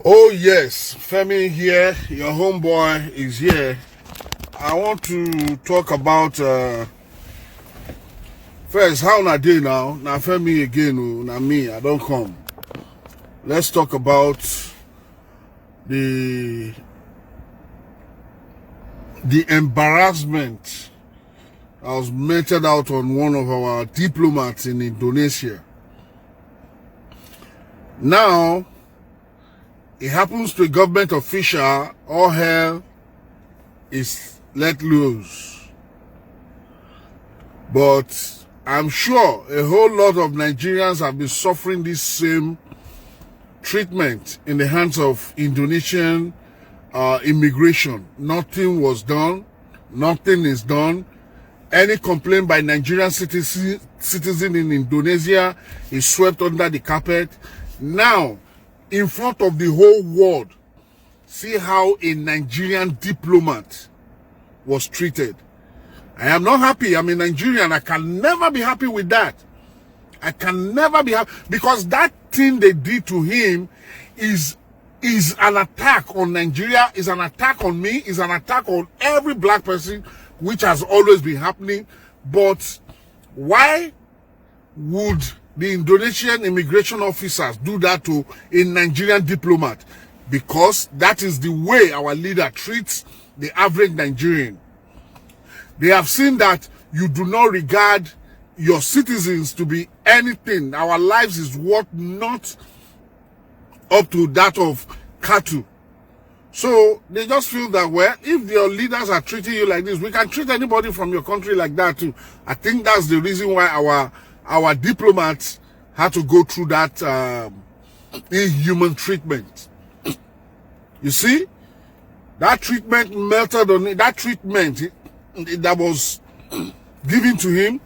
Oh yes, Femi here, your homeboy is here. I want to talk about first how na day now. Now Femi again, na me, I don't come. Let's talk about the embarrassment that was meted out on one of our diplomats in Indonesia. Now, it happens to a government official, all hell is let loose. But I'm sure a whole lot of Nigerians have been suffering this same treatment in the hands of Indonesian immigration. Nothing was done. Nothing is done. Any complaint by Nigerian citizen in Indonesia is swept under the carpet. Now, in front of the whole world, see how a Nigerian diplomat was treated. I am not happy. I'm a Nigerian. I can never be happy with that. I can never be happy because that thing they did to him is an attack on Nigeria, is an attack on me, is an attack on every black person, which has always been happening. But why would the Indonesian immigration officers do that to a Nigerian diplomat? Because that is the way our leader treats the average Nigerian. They have seen that you do not regard your citizens to be anything. Our lives is worth not up to that of cattle. So they just feel that, well, if your leaders are treating you like this, we can treat anybody from your country like that too. I think that's the reason why our diplomats had to go through that inhuman treatment. You see, that treatment melted on it. That treatment that was given to him,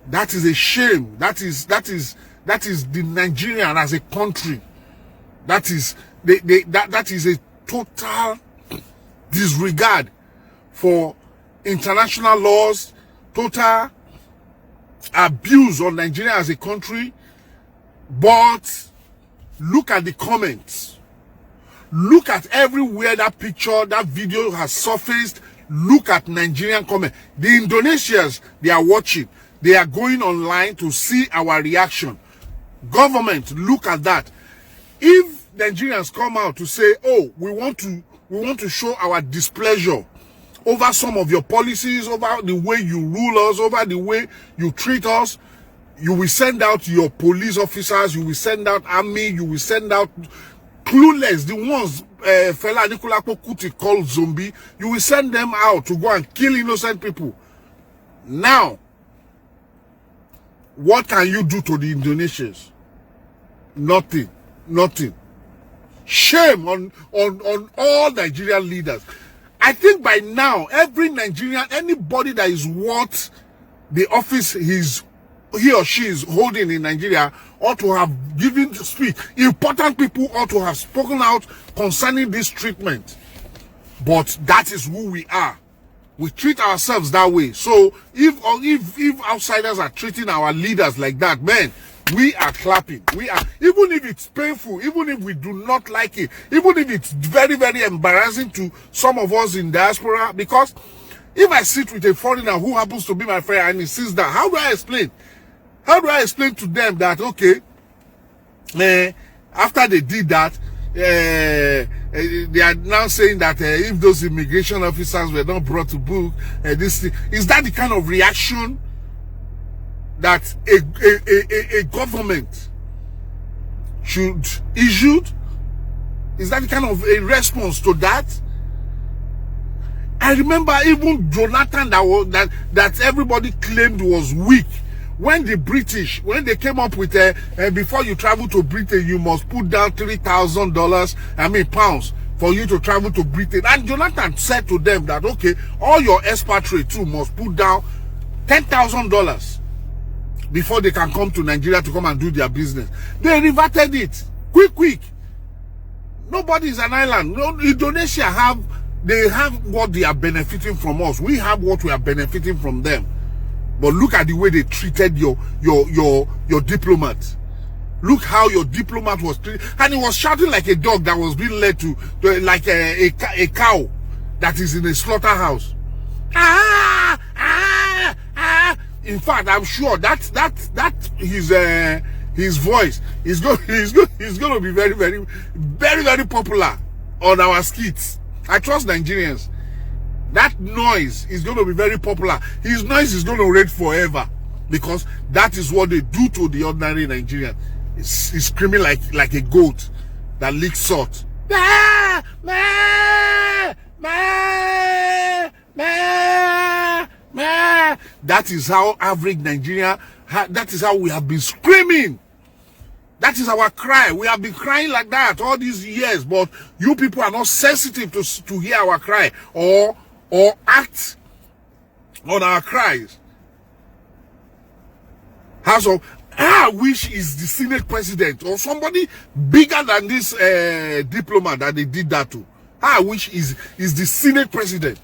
that is a shame. That is the Nigerian as a country. That is a total disregard for international laws, total abuse on Nigeria as a country. But look at the comments. Look at everywhere that picture, that video has surfaced. Look at Nigerian comments. The Indonesians, they are watching. They are going online to see our reaction. Government, look at that. If Nigerians come out to say, oh, we want to show our displeasure over some of your policies, over the way you rule us, over the way you treat us, you will send out your police officers, you will send out army, you will send out clueless, the ones Fela Anikulapo Kuti called zombie, you will send them out to go and kill innocent people. Now, what can you do to the Indonesians? Nothing. Nothing. Shame on all Nigerian leaders. I think by now, every Nigerian, anybody that is worth the office he or she is holding in Nigeria ought to have given speech. Important people ought to have spoken out concerning this treatment. But that is who we are. We treat ourselves that way. So if outsiders are treating our leaders like that, man, we are clapping. We are, even if it's painful, even if we do not like it, even if it's very, very embarrassing to some of us in diaspora, because if I sit with a foreigner who happens to be my friend and he sees that, how do I explain? How do I explain to them that, okay, after they did that, they are now saying that if those immigration officers were not brought to book, this thing, is that the kind of reaction that a government should issue? Is that the kind of a response to that? I remember even Jonathan that everybody claimed was weak. When the British, when they came up with before you travel to Britain, you must put down $3,000, pounds, for you to travel to Britain. And Jonathan said to them that, okay, all your expatriates too must put down $10,000 before they can come to Nigeria to come and do their business. They reverted it. Quick. Nobody is an island. No, Indonesia they have what they are benefiting from us. We have what we are benefiting from them. But look at the way they treated your diplomat. Look how your diplomat was treated. And he was shouting like a dog that was being led to like a cow that is in a slaughterhouse. Ah, ah, ah. In fact, I'm sure that his voice is going to be very, very, very, very popular on our skits. I trust Nigerians. That noise is going to be very popular. His noise is going to reign forever, because that is what they do to the ordinary Nigerian. He's screaming like a goat that licks salt. Ah, ah, ah, ah, ah. That is how average Nigeria, that is how we have been screaming. That is our cry. We have been crying like that all these years, but you people are not sensitive to hear our cry or act on our cries. Which is the Senate president or somebody bigger than this diplomat that they did that to? Which is the Senate president?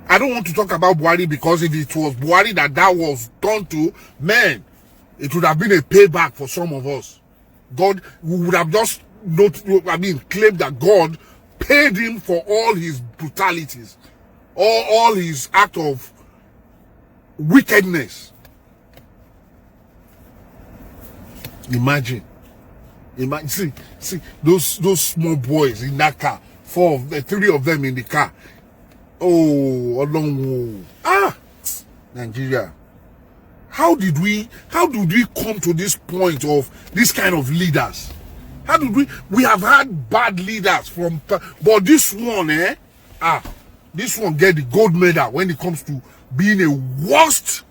I don't want to talk about Buhari, because if it was Buhari that was done to, man, it would have been a payback for some of us. God, we would have just claimed that God paid him for all his brutalities, all his act of wickedness. Imagine, see those small boys in that car, three of them in the car. Oh, Nigeria. How did we come to this point of this kind of leaders? How did we have had bad leaders but this one, this one get the gold medal when it comes to being a worst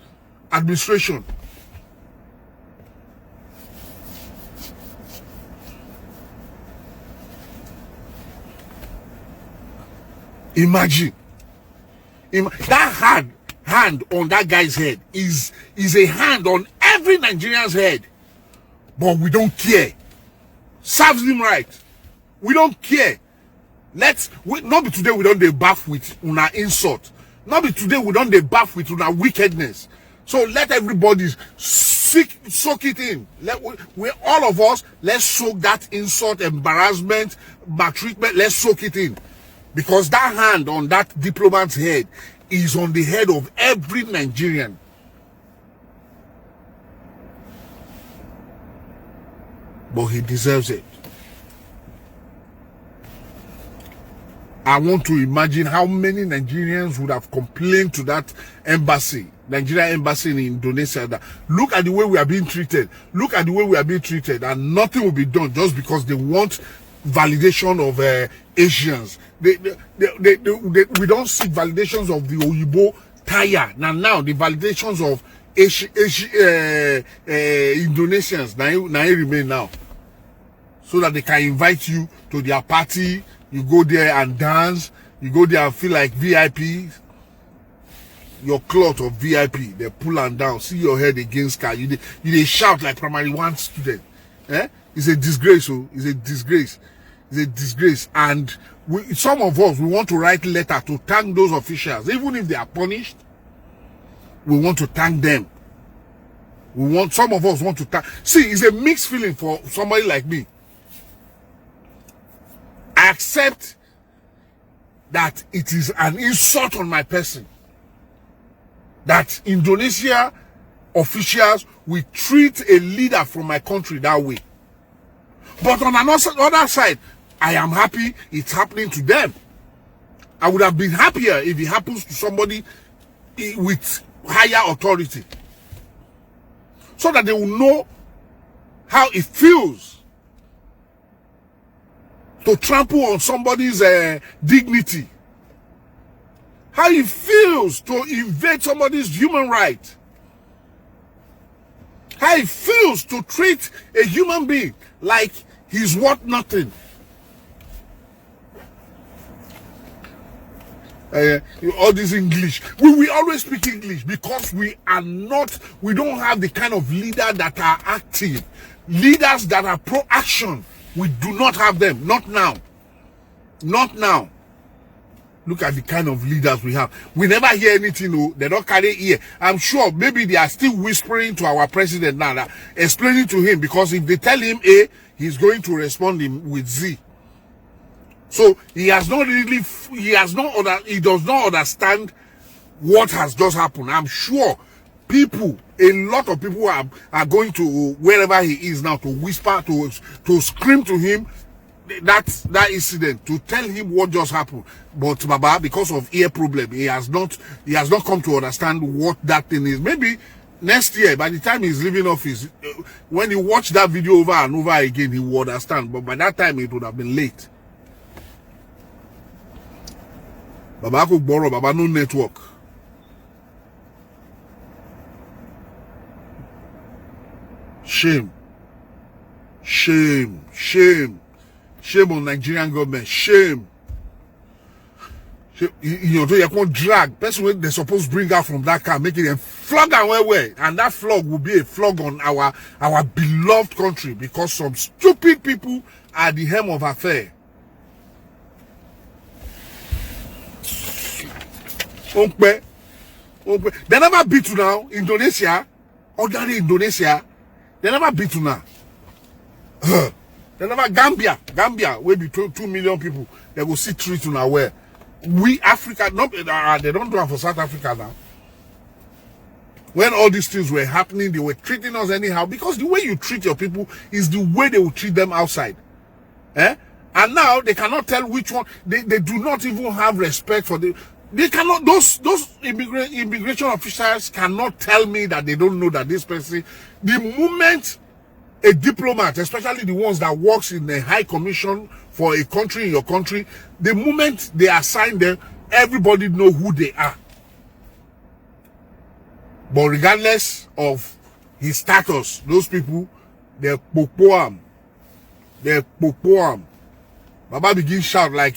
administration. Imagine that hand on that guy's head is a hand on every Nigerian's head, but we don't care. Serves him right. We don't care. Not be today we don't bath with una insult. Not be today we don't bath with una wickedness. So let everybody soak it in. All of us, let's soak that insult, embarrassment, maltreatment. Let's soak it in, because that hand on that diplomat's head is on the head of every Nigerian. But he deserves it. I want to imagine how many Nigerians would have complained to that embassy, Nigerian embassy in Indonesia, that look at the way we are being treated. Look at the way we are being treated, and nothing will be done just because they want validation of Asians. We don't seek validations of the Oyibo tire. Now the validations of Indonesians now remain now, so that they can invite you to their party. You go there and dance. You go there and feel like VIP. Your cloth of VIP, they pull and down. See your head against car. You shout like primary 1 student. It's a disgrace. It's a disgrace. It's a disgrace. And some of us, we want to write letter to thank those officials, even if they are punished. We want to thank them. Some of us want to thank. See, it's a mixed feeling for somebody like me. I accept that it is an insult on my person that Indonesia officials will treat a leader from my country that way. But on another side, I am happy it's happening to them. I would have been happier if it happens to somebody with higher authority, so that they will know how it feels to trample on somebody's dignity, how it feels to invade somebody's human right, how it feels to treat a human being like he's worth nothing. All this English, we always speak English because we don't have the kind of leaders that are active, leaders that are pro-action. We do not have them. Not now. Not now. Look at the kind of leaders we have. We never hear anything. No, they don't carry ear. I'm sure maybe they are still whispering to our president now, explaining to him, because if they tell him A, he's going to respond with Z. So he has not really, he does not understand what has just happened. I'm sure a lot of people are going to wherever he is now to whisper, to scream to him that incident, to tell him what just happened. But Baba, because of ear problem, he has not come to understand what that thing is. Maybe next year, by the time he's leaving office, when he watch that video over and over again, he will understand. But by that time, it would have been late. Baba could borrow, Baba no network. Shame. Shame. Shame. Shame on Nigerian government. Shame. You know, you can't drag person when they're supposed to bring out from that car, making them flog and way, and that flog will be a flog on our beloved country, because some stupid people are the helm of affair. They never beat you now. Indonesia, ordinary Indonesia, they never beat you now. They never Gambia, where be 2 million people, they will see 3 to now where. We Africa, they don't do it for South Africa now. When all these things were happening, they were treating us anyhow, because the way you treat your people is the way they will treat them outside. And now they cannot tell which one. They do not even have respect for the. They cannot. Those immigration officials cannot tell me that they don't know that this person. The moment a diplomat, especially the ones that works in a high commission for a country in your country, the moment they assign them, everybody know who they are. But regardless of his status, those people, they're popoam. They're popoam. Baba begin shout like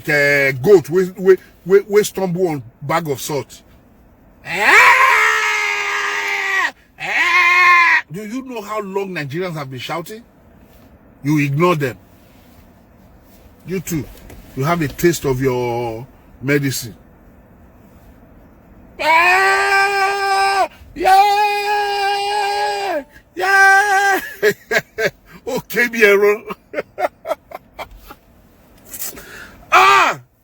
a goat we stumble on bag of salt. Do you know how long Nigerians have been shouting? You ignore them. You too. You have a taste of your medicine. Yeah! Yeah! Yeah! Okay, Biero.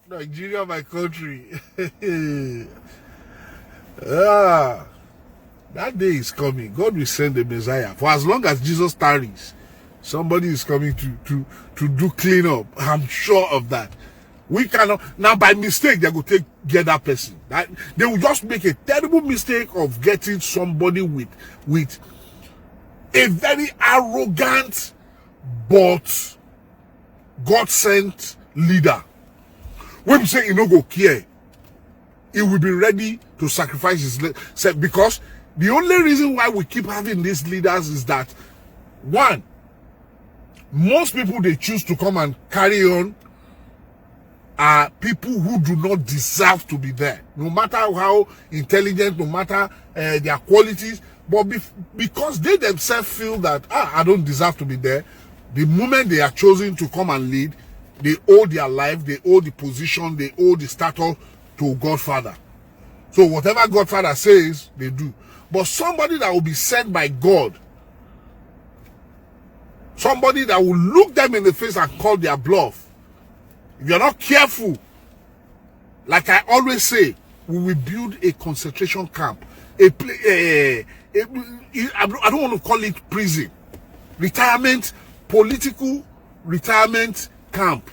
Nigeria, my country. That day is coming. God will send the Messiah. For as long as Jesus tarries, somebody is coming to do clean up. I'm sure of that. We cannot now, by mistake they will get that person. They will just make a terrible mistake of getting somebody with a very arrogant but God-sent leader. When we say he no go care, he will be ready to sacrifice his self, because the only reason why we keep having these leaders is that, one, most people they choose to come and carry on are people who do not deserve to be there, no matter how intelligent, no matter their qualities, but because they themselves feel that I don't deserve to be there. The moment they are chosen to come and lead, they owe their life, they owe the position, they owe the status to Godfather. So whatever Godfather says, they do. But somebody that will be sent by God, somebody that will look them in the face and call their bluff, if you're not careful, like I always say, we will build a concentration camp. I don't want to call it prison. Retirement, political retirement camp.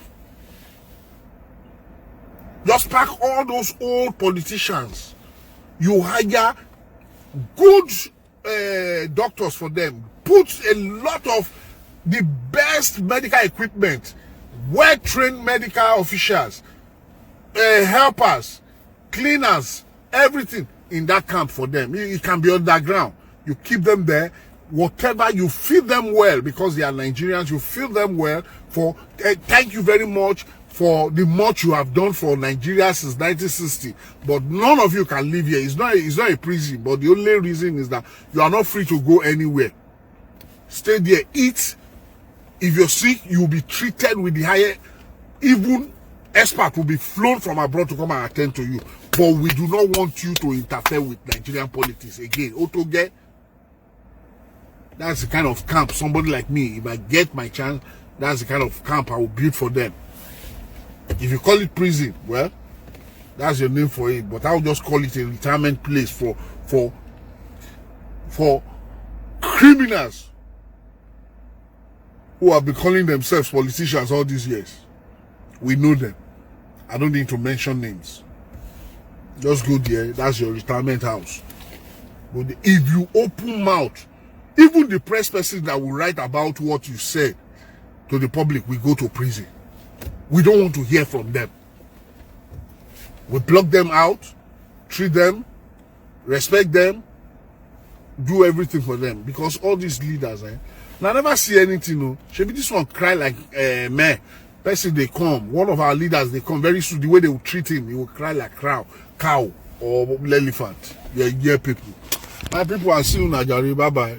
Just pack all those old politicians. You hire good doctors for them. Put a lot of the best medical equipment, well-trained medical officials, helpers, cleaners, everything in that camp for them. It can be underground. You keep them there. Whatever, you feed them well, because they are Nigerians. You feed them well for thank you very much for the much you have done for Nigeria since 1960. But none of you can live here. It's not a prison, but the only reason is that you are not free to go anywhere. Stay there, eat. If you're sick, you'll be treated with the higher, even Experts will be flown from abroad to come and attend to you. But we do not want you to interfere with Nigerian politics again. Otoge, that's the kind of camp somebody like me, if I get my chance, that's the kind of camp I will build for them. If you call it prison, well, that's your name for it. But I'll just call it a retirement place for criminals who have been calling themselves politicians all these years. We know them. I don't need to mention names. Just go there. That's your retirement house. But if you open mouth, even the press person that will write about what you said to the public will go to prison. We don't want to hear from them. We block them out, treat them, respect them, do everything for them. Because all these leaders, I never see anything. No, should be this one cry like man. Person they come, one of our leaders they come very soon. The way they will treat him, he will cry like cow or elephant. Yeah, people. My people, I see you, Nigeria. Bye bye.